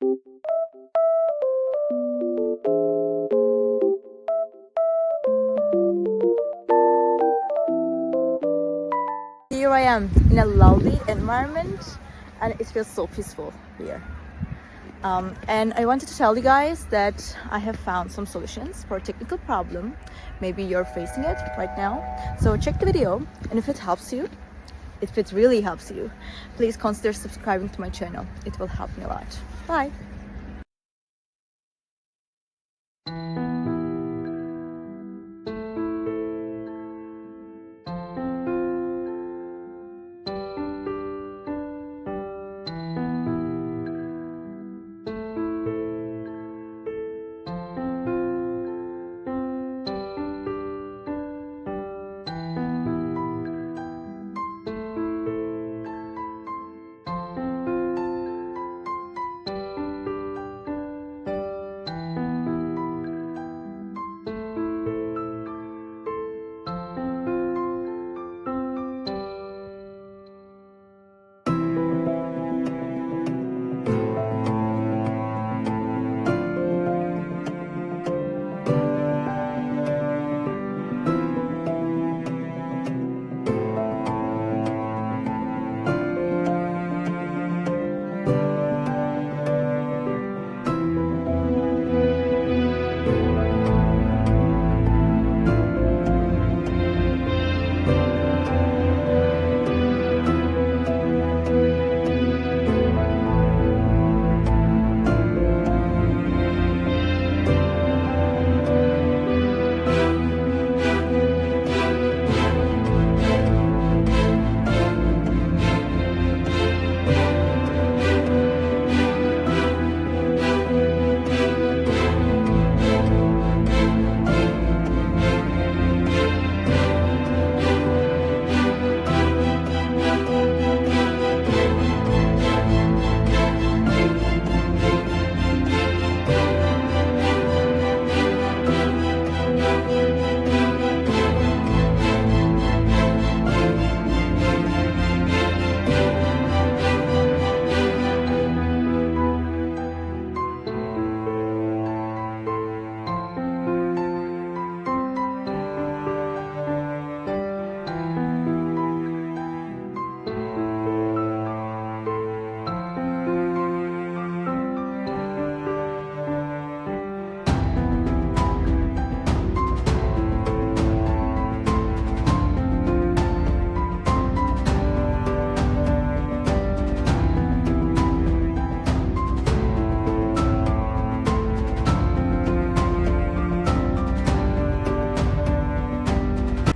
Here I am in a lovely environment and it feels so peaceful here. And I wanted to tell you guys that I have found some solutions for a technical problem. Maybe you're facing it right now. So check the video, and if it helps you, if it really helps you, please consider subscribing to my channel. It will help me a lot. Bye.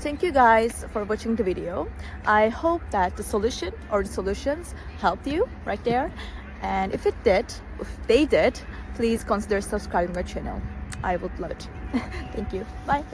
Thank you guys for watching the video. I hope that the solution or the solutions helped you right there. And if they did, please consider subscribing my channel. I would love it. Thank you. Bye.